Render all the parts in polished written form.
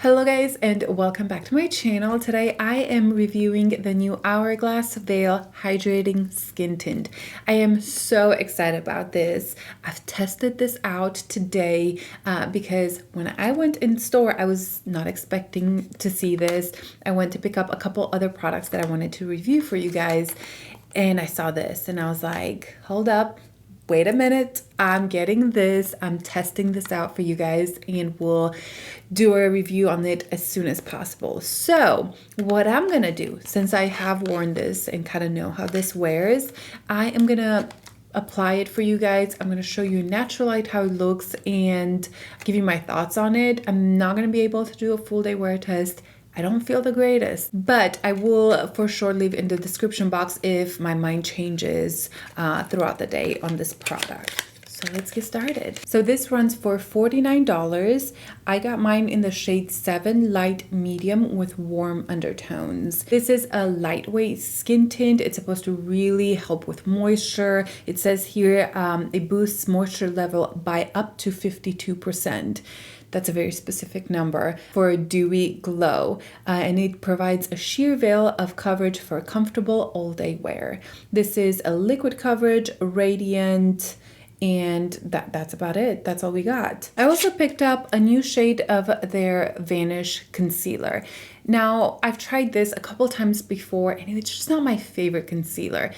Hello guys and welcome back to my channel. Today I am reviewing the new Hourglass Veil Hydrating Skin Tint. I am so excited about this. I've tested this out today because when I went in store I was not expecting to see this. I went to pick up a couple other products that I wanted to review for you guys and I saw this and I was like, hold up. Wait a minute, I'm getting this. I'm testing this out for you guys and we'll do a review on it as soon as possible. So what I'm gonna do, since I have worn this and kind of know how this wears, I am gonna apply it for you guys. I'm gonna show you natural light how it looks and give you my thoughts on it. I'm not gonna be able to do a full day wear test. I don't feel the greatest, but I will for sure leave in the description box if my mind changes throughout the day on this product. So let's get started. So this runs for $49. I got mine in the shade 7 light medium with warm undertones. This is a lightweight skin tint. It's supposed to really help with moisture. It says here it boosts moisture level by up to 52%. That's a very specific number for a dewy glow, and it provides a sheer veil of coverage for comfortable all-day wear. This is a liquid coverage, radiant, and that's about it. That's all we got. I also picked up a new shade of their Vanish concealer. Now, I've tried this a couple times before, and it's just not my favorite concealer.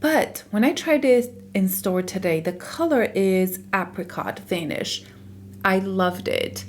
But when I tried it in store today, the color is Apricot Vanish. I loved it.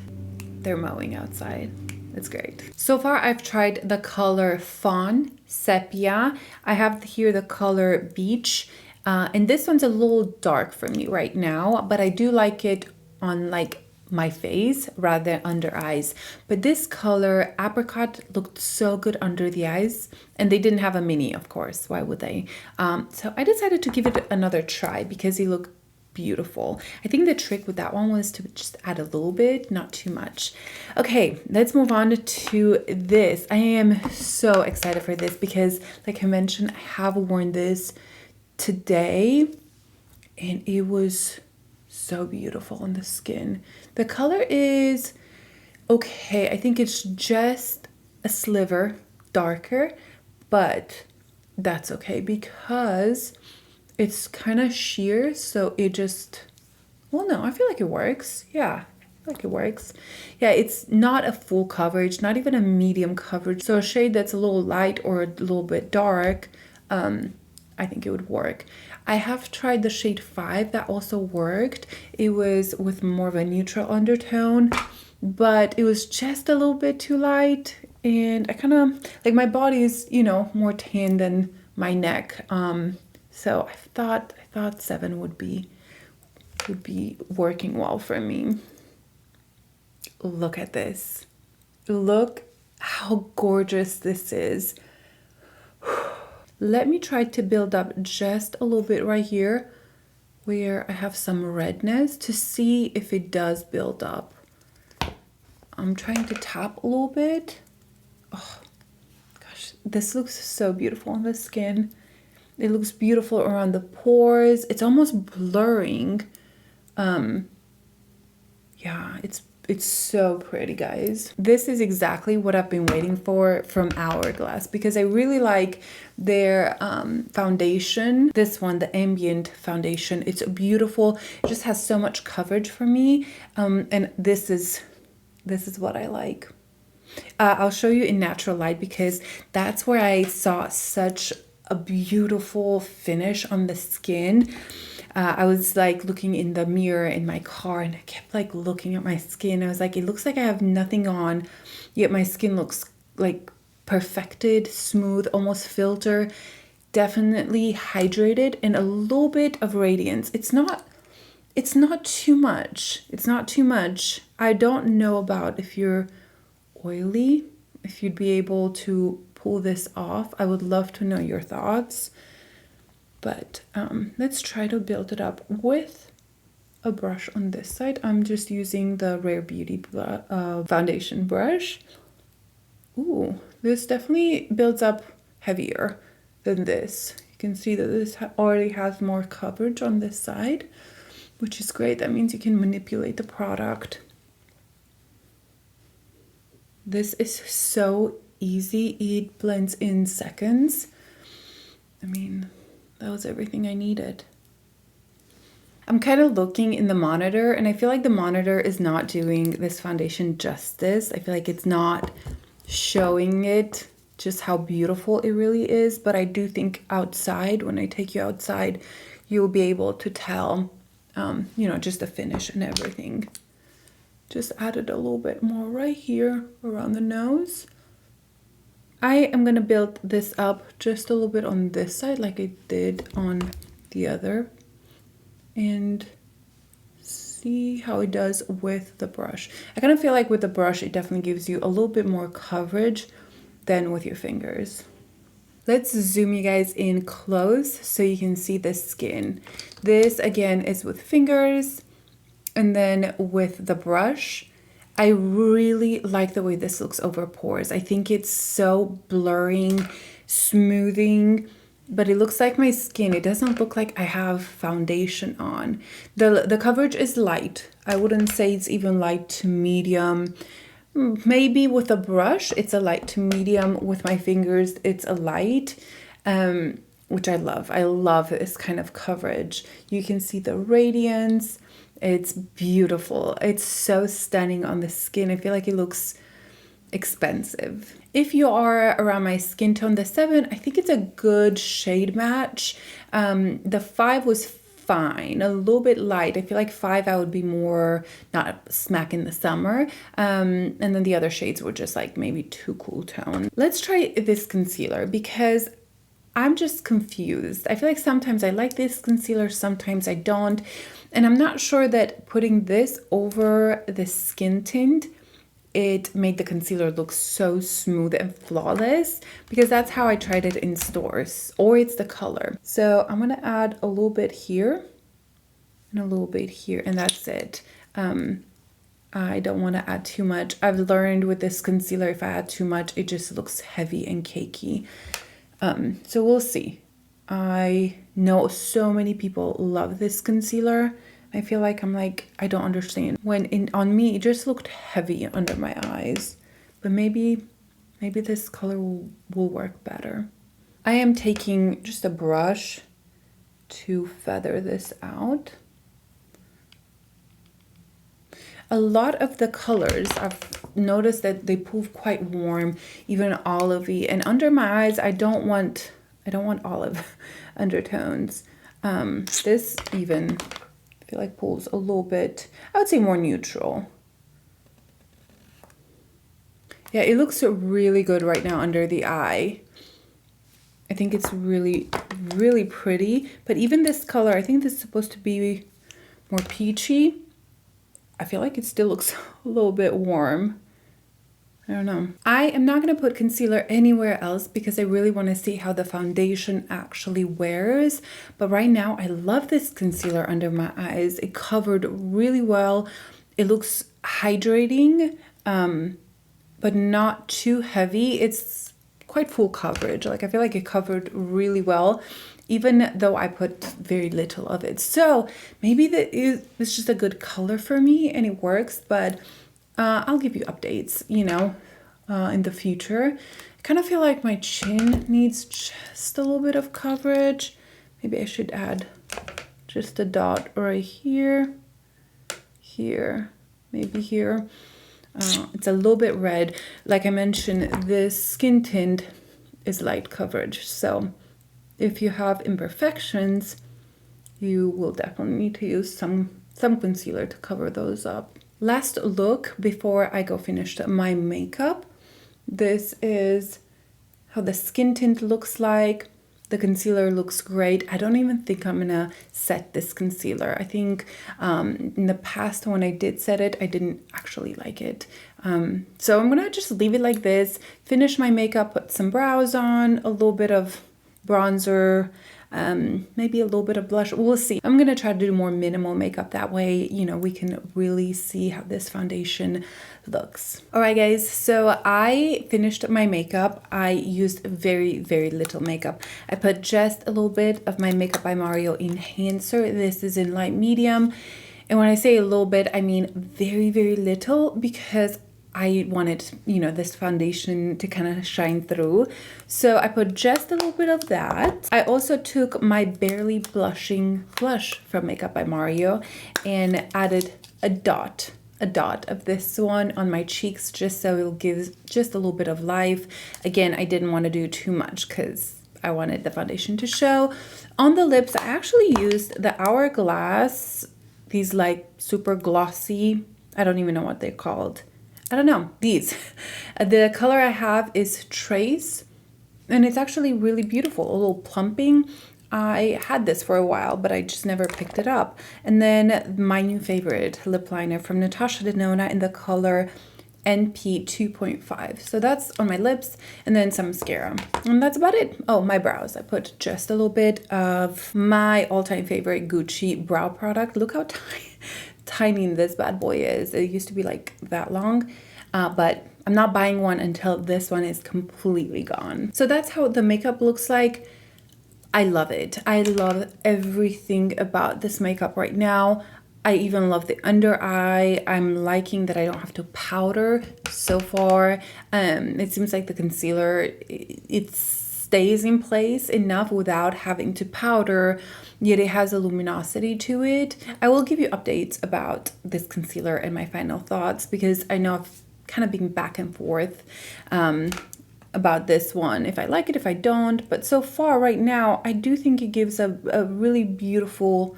They're mowing outside. It's great. So far, I've tried the color Fawn, Sepia. I have here the color Beach. And this one's a little dark for me right now, but I do like it on like my face rather than under eyes. But this color, Apricot, looked so good under the eyes. And they didn't have a mini, of course. Why would they? So I decided to give it another try because he looked beautiful. I think the trick with that one was to just add a little bit, not too much. Okay, let's move on to this. I am so excited for this because, like I mentioned, I have worn this today and it was so beautiful on the skin. The color is okay. I think it's just a sliver darker, but that's okay because it's kind of sheer, so it just, well, no, I feel like it works. Yeah, I feel like it works. Yeah, it's not a full coverage, not even a medium coverage. So a shade that's a little light or a little bit dark, I think it would work. I have tried the shade 5, that also worked. It was with more of a neutral undertone, but it was just a little bit too light. And I kind of, like my body is, you know, more tan than my neck. So I thought 7 would be working well for me. Look at this. Look how gorgeous this is. Let me try to build up just a little bit right here where I have some redness to see if it does build up. I'm trying to tap a little bit. Oh gosh, this looks so beautiful on the skin. It looks beautiful around the pores. It's almost blurring. Yeah, it's so pretty, guys. This is exactly what I've been waiting for from Hourglass because I really like their foundation. This one, the Ambient Foundation, it's beautiful. It just has so much coverage for me. And this is what I like. I'll show you in natural light because that's where I saw such a beautiful finish on the skin. I was like looking in the mirror in my car and I kept like looking at my skin. I was like, it looks like I have nothing on, yet my skin looks like perfected, smooth, almost filter, definitely hydrated and a little bit of radiance. It's not too much. It's not too much. I don't know about if you're oily, if you'd be able to pull this off. I would love to know your thoughts, but let's try to build it up with a brush on this side. I'm just using the Rare Beauty foundation brush. Ooh, this definitely builds up heavier than this. You can see that this already has more coverage on this side, which is great. That means you can manipulate the product This is so easy. It blends in seconds. I mean, that was everything I needed. I'm kind of looking in the monitor and I feel like the monitor is not doing this foundation justice. I feel like it's not showing it just how beautiful it really is, but I do think outside, when I take you outside, you'll be able to tell, you know, just the finish and everything. Just added a little bit more right here around the nose. I am gonna build this up just a little bit on this side like I did on the other, and see how it does with the brush. I kind of feel like with the brush, it definitely gives you a little bit more coverage than with your fingers. Let's zoom you guys in close so you can see the skin. This again is with fingers, and then with the brush, I really like the way this looks over pores. I think it's so blurring, smoothing, but it looks like my skin. It doesn't look like I have foundation on. The coverage is light. I wouldn't say it's even light to medium. Maybe with a brush, it's a light to medium. With my fingers, it's a light, which I love. I love this kind of coverage. You can see the radiance. It's beautiful. It's so stunning on the skin. I feel like it looks expensive. If you are around my skin tone, the 7, I think it's a good shade match. The 5 was fine, a little bit light. I feel like 5 I would be more not smack in the summer. And then the other shades were just like maybe too cool tone. Let's try this concealer because I'm just confused. I feel like sometimes I like this concealer, sometimes I don't. And I'm not sure that putting this over the Skin Tint, it made the concealer look so smooth and flawless, because that's how I tried it in stores, or it's the color. So I'm gonna add a little bit here and a little bit here, and that's it. I don't want to add too much. I've learned with this concealer, if I add too much, it just looks heavy and cakey. So we'll see. I know so many people love this concealer. I feel like I don't understand. On me, it just looked heavy under my eyes. But maybe this color will work better. I am taking just a brush to feather this out. A lot of the colors, I've noticed that they prove quite warm, even olivey. And under my eyes, I don't want olive undertones. This even, I feel like pulls a little bit, I would say more neutral. Yeah, it looks really good right now under the eye. I think it's really, really pretty. But even this color, I think this is supposed to be more peachy. I feel like it still looks a little bit warm. I don't know. I am not going to put concealer anywhere else because I really want to see how the foundation actually wears. But right now, I love this concealer under my eyes. It covered really well. It looks hydrating, but not too heavy. It's quite full coverage. Like, I feel like it covered really well, even though I put very little of it. So maybe it's just a good color for me and it works, but I'll give you updates, you know, in the future. I kind of feel like my chin needs just a little bit of coverage. Maybe I should add just a dot right here, maybe here. It's a little bit red. Like I mentioned, this Skin Tint is light coverage. So if you have imperfections, you will definitely need to use some concealer to cover those up. Last look before I go finish my makeup. This is how the Skin Tint looks like. The concealer looks great. I don't even think I'm gonna set this concealer. I think in the past when I did set it, I didn't actually like it. So I'm gonna just leave it like this, finish my makeup, put some brows on, a little bit of bronzer, maybe a little bit of blush. We'll see. I'm gonna try to do more minimal makeup, that way, you know, we can really see how this foundation looks. All right, guys, so I finished my makeup. I used very, very little makeup. I put just a little bit of my Makeup by Mario enhancer. This is in light medium, and when I say a little bit, I mean very, very little, because I wanted, you know, this foundation to kind of shine through. So I put just a little bit of that. I also took my Barely Blushing blush from Makeup by Mario and added a dot of this one on my cheeks, just so it'll give just a little bit of life. Again, I didn't want to do too much because I wanted the foundation to show. On the lips, I actually used the Hourglass, these like super glossy, I don't even know what they're called. I don't know, these. The color I have is Trace, and it's actually really beautiful, a little plumping. I had this for a while, but I just never picked it up. And then my new favorite lip liner from Natasha Denona in the color NP 2.5. So that's on my lips, and then some mascara. And that's about it. Oh, my brows. I put just a little bit of my all-time favorite Gucci brow product. Look how tiny this bad boy is. It used to be like that long, but I'm not buying one until this one is completely gone. So that's how the makeup looks like. I love it. I love everything about this makeup right now. I even love the under eye. I'm liking that I don't have to powder so far. It seems like the concealer, it stays in place enough without having to powder, yet it has a luminosity to it. I will give you updates about this concealer and my final thoughts, because I know I've kind of been back and forth about this one, if I like it, if I don't. But so far right now, I do think it gives a really beautiful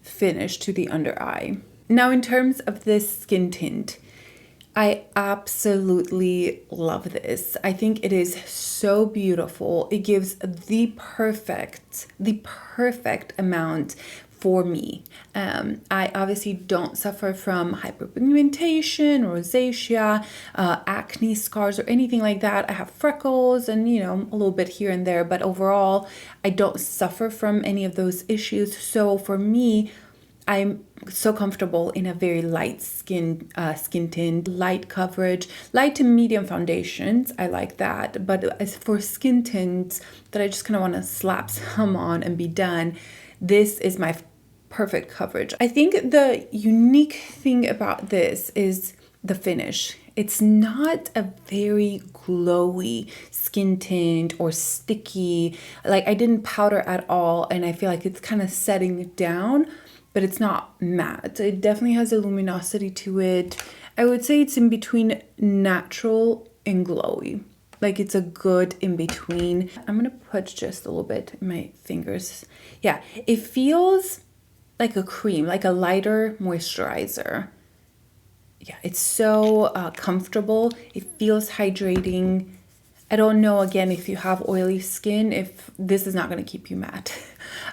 finish to the under eye. Now, in terms of this skin tint, I absolutely love this. I think it is so beautiful. It gives the perfect amount for me. I obviously don't suffer from hyperpigmentation, rosacea, acne scars, or anything like that. I have freckles and, you know, a little bit here and there, but overall, I don't suffer from any of those issues. So for me, I'm so comfortable in a very light skin tint, light coverage, light to medium foundations. I like that. But as for skin tints that I just kind of want to slap some on and be done, this is my perfect coverage. I think the unique thing about this is the finish. It's not a very glowy skin tint or sticky. Like, I didn't powder at all, and I feel like it's kind of setting down, but it's not matte. It definitely has a luminosity to it. I would say it's in between natural and glowy. Like, it's a good in between. I'm gonna put just a little bit in my fingers. Yeah, it feels like a cream, like a lighter moisturizer. Yeah, it's so comfortable. It feels hydrating. I don't know, again, if you have oily skin, if this is not going to keep you matte.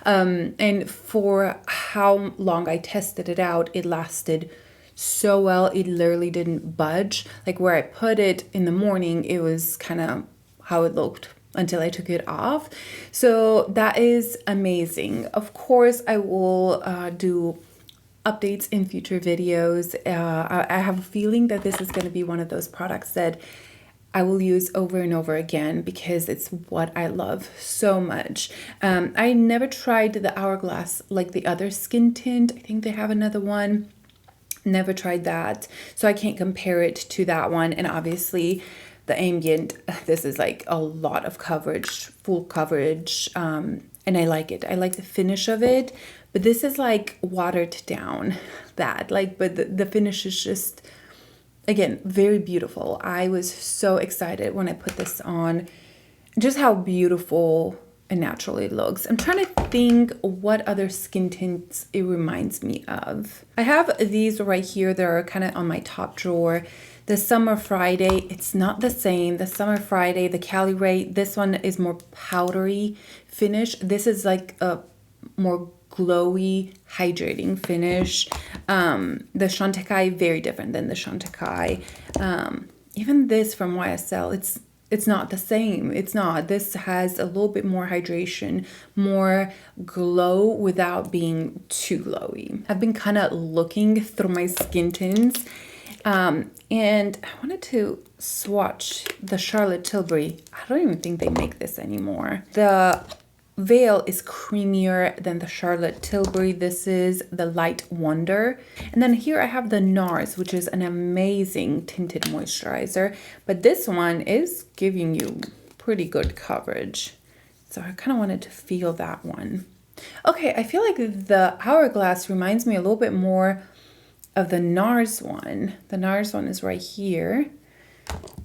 And for how long I tested it out, it lasted so well. It literally didn't budge. Like, where I put it in the morning, it was kind of how it looked until I took it off. So that is amazing. Of course, I will do updates in future videos. I have a feeling that this is going to be one of those products that I will use over and over again, because it's what I love so much. I never tried the Hourglass like the other skin tint. I think they have another one. Never tried that, so I can't compare it to that one. And obviously the ambient, this is like a lot of coverage, full coverage, and I like it. I like the finish of it, but this is like watered down that, like, but the finish is just, again, very beautiful. I was so excited when I put this on, just how beautiful and natural it looks. I'm trying to think what other skin tints it reminds me of. I have these right here. They're kind of on my top drawer. The Summer Friday, it's not the same. The Summer Friday, the Cali Ray, this one is more powdery finish. This is like a more glowy, hydrating finish. The Chantecaille, very different than the Chantecaille. Even this from YSL, it's not the same. It's not. This has a little bit more hydration, more glow without being too glowy. I've been kind of looking through my skin tints, and I wanted to swatch the Charlotte Tilbury. I don't even think they make this anymore. The Veil is creamier than the Charlotte Tilbury. This is the Light Wonder. And then here I have the NARS, which is an amazing tinted moisturizer. But this one is giving you pretty good coverage. So I kind of wanted to feel that one. Okay, I feel like the Hourglass reminds me a little bit more of the NARS one. The NARS one is right here.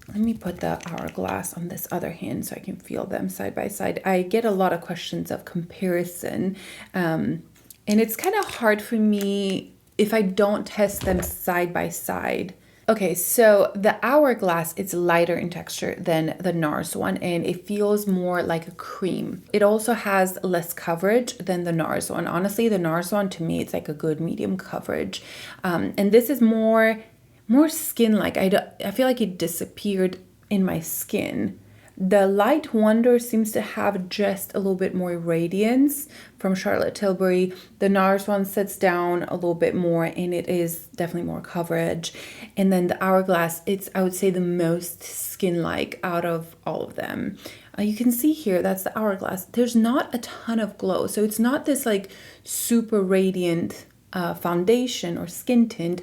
Let me put the Hourglass on this other hand so I can feel them side by side. I get a lot of questions of comparison, and it's kind of hard for me if I don't test them side by side. Okay, so the Hourglass, it's lighter in texture than the NARS one, and it feels more like a cream. It also has less coverage than the NARS one. Honestly, the NARS one, to me, it's like a good medium coverage. And this is more skin-like. I feel like it disappeared in my skin. The Light Wonder seems to have just a little bit more radiance from Charlotte Tilbury. The NARS one sits down a little bit more, and it is definitely more coverage. And then the Hourglass, it's, I would say, the most skin-like out of all of them. You can see here, that's the Hourglass. There's not a ton of glow. So it's not this like super radiant foundation or skin tint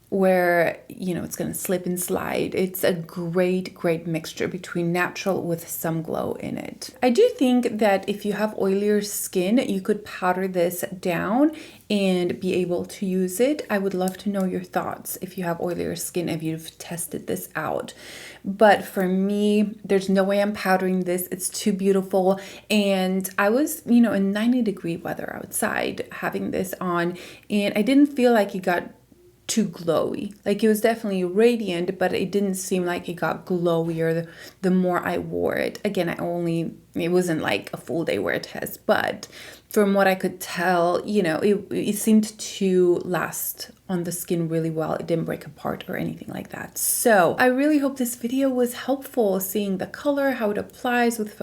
where, you know, it's going to slip and slide. It's a great mixture between natural with some glow in it. I do think that if you have oilier skin, you could powder this down and be able to use it. I would love to know your thoughts if you have oilier skin, if you've tested this out. But for me, there's no way I'm powdering this. It's too beautiful. And I was, you know, in 90-degree weather outside having this on, and I didn't feel like it got too glowy. Like, it was definitely radiant, but it didn't seem like it got glowier the more I wore it. Again, it wasn't like a full day wear test, but from what I could tell, you know, it seemed to last on the skin really well. It didn't break apart or anything like that. So I really hope this video was helpful, seeing the color, how it applies with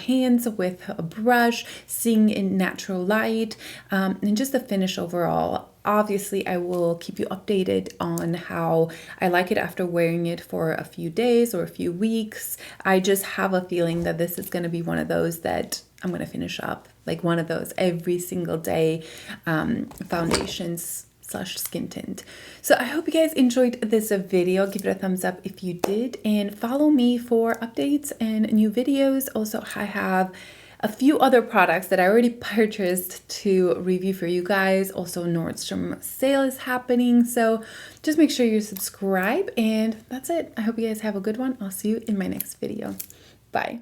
hands, with a brush, seeing in natural light, and just the finish overall. Obviously, I will keep you updated on how I like it after wearing it for a few days or a few weeks. I just have a feeling that this is going to be one of those that I'm going to finish up, like one of those every single day foundations / skin tint. So I hope you guys enjoyed this video. Give it a thumbs up if you did, and follow me for updates and new videos. Also, I have a few other products that I already purchased to review for you guys. Also, Nordstrom sale is happening, so just make sure you subscribe, and that's it. I hope you guys have a good one. I'll see you in my next video. Bye.